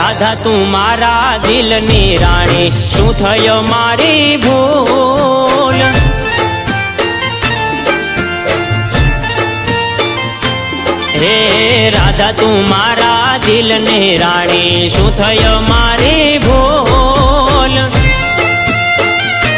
રાધા તું મારા દિલની રાણી, શું થયો મારી ભૂલ? હે રાધા તું મારા દિલની રાણી, શું થયો મારી